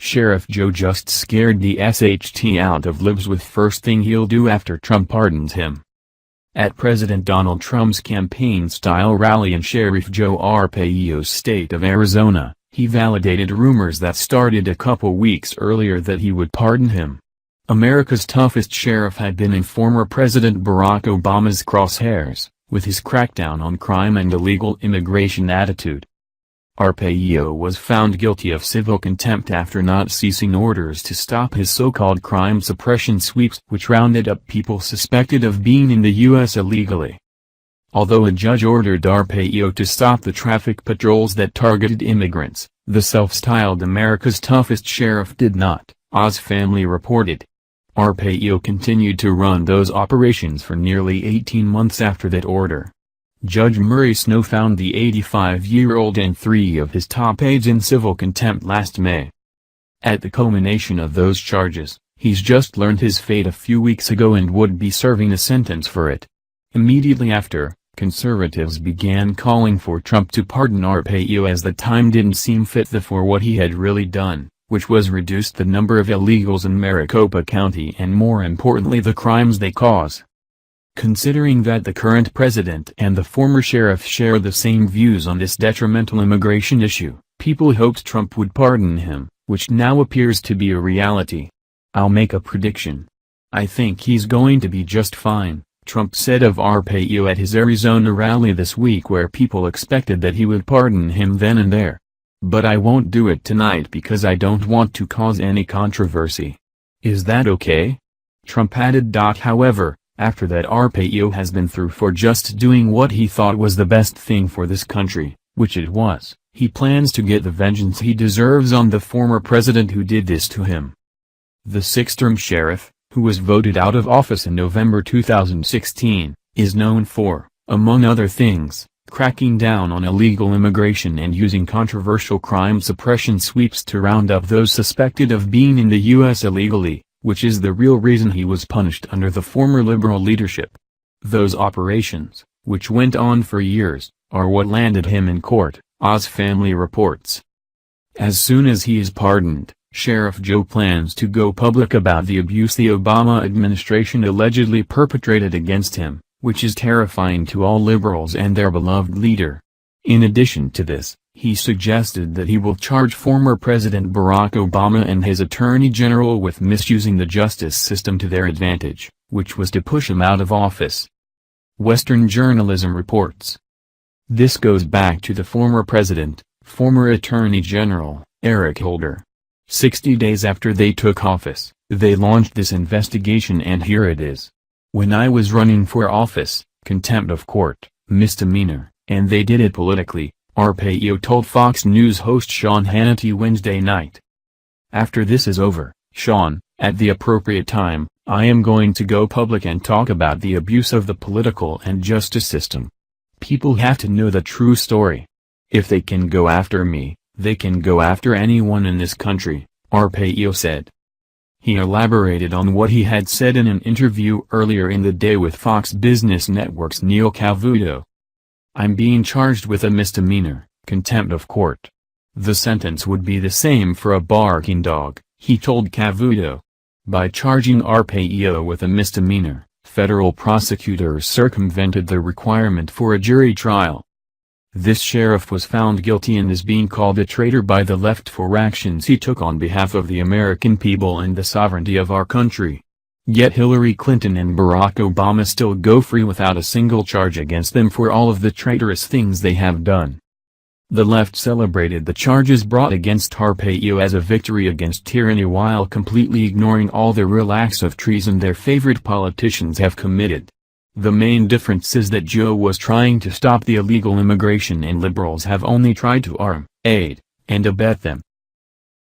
Sheriff Joe just scared the SHT out of Libs with first thing he'll do after Trump pardons him. At President Donald Trump's campaign-style rally in Sheriff Joe Arpaio's state of Arizona, he validated rumors that started a couple weeks earlier that he would pardon him. America's toughest sheriff had been in former President Barack Obama's crosshairs, with his crackdown on crime and illegal immigration attitude. Arpaio was found guilty of civil contempt after not ceasing orders to stop his so-called crime suppression sweeps which rounded up people suspected of being in the U.S. illegally. Although a judge ordered Arpaio to stop the traffic patrols that targeted immigrants, the self-styled America's toughest sheriff did not, Oz family reported. Arpaio continued to run those operations for nearly 18 months after that order. Judge Murray Snow found the 85-year-old and 3 of his top aides in civil contempt last May. At the culmination of those charges, he's just learned his fate a few weeks ago and would be serving a sentence for it. Immediately after, conservatives began calling for Trump to pardon Arpaio as the time didn't seem fit for what he had really done, which was reduce the number of illegals in Maricopa County and more importantly the crimes they cause. Considering that the current president and the former sheriff share the same views on this detrimental immigration issue, people hoped Trump would pardon him, which now appears to be a reality. I'll make a prediction. I think he's going to be just fine, Trump said of Arpaio at his Arizona rally this week where people expected that he would pardon him then and there. But I won't do it tonight because I don't want to cause any controversy. Is that okay? Trump added. However, after that Arpaio has been through for just doing what he thought was the best thing for this country, which it was, he plans to get the vengeance he deserves on the former president who did this to him. The six-term sheriff, who was voted out of office in November 2016, is known for, among other things, cracking down on illegal immigration and using controversial crime suppression sweeps to round up those suspected of being in the U.S. illegally, which is the real reason he was punished under the former liberal leadership. Those operations, which went on for years, are what landed him in court, Oz family reports. As soon as he is pardoned, Sheriff Joe plans to go public about the abuse the Obama administration allegedly perpetrated against him, which is terrifying to all liberals and their beloved leader. In addition to this, he suggested that he will charge former President Barack Obama and his Attorney General with misusing the justice system to their advantage, which was to push him out of office. Western journalism reports. This goes back to the former president, former Attorney General, Eric Holder. 60 days after they took office, they launched this investigation and here it is. When I was running for office, contempt of court, misdemeanor, and they did it politically, Arpaio told Fox News host Sean Hannity Wednesday night. After this is over, Sean, at the appropriate time, I am going to go public and talk about the abuse of the political and justice system. People have to know the true story. If they can go after me, they can go after anyone in this country, Arpaio said. He elaborated on what he had said in an interview earlier in the day with Fox Business Network's Neil Cavuto. I'm being charged with a misdemeanor, contempt of court. The sentence would be the same for a barking dog, he told Cavuto. By charging Arpaio with a misdemeanor, federal prosecutors circumvented the requirement for a jury trial. This sheriff was found guilty and is being called a traitor by the left for actions he took on behalf of the American people and the sovereignty of our country. Yet Hillary Clinton and Barack Obama still go free without a single charge against them for all of the traitorous things they have done. The left celebrated the charges brought against Arpaio as a victory against tyranny while completely ignoring all the real acts of treason their favorite politicians have committed. The main difference is that Joe was trying to stop the illegal immigration and liberals have only tried to arm, aid, and abet them.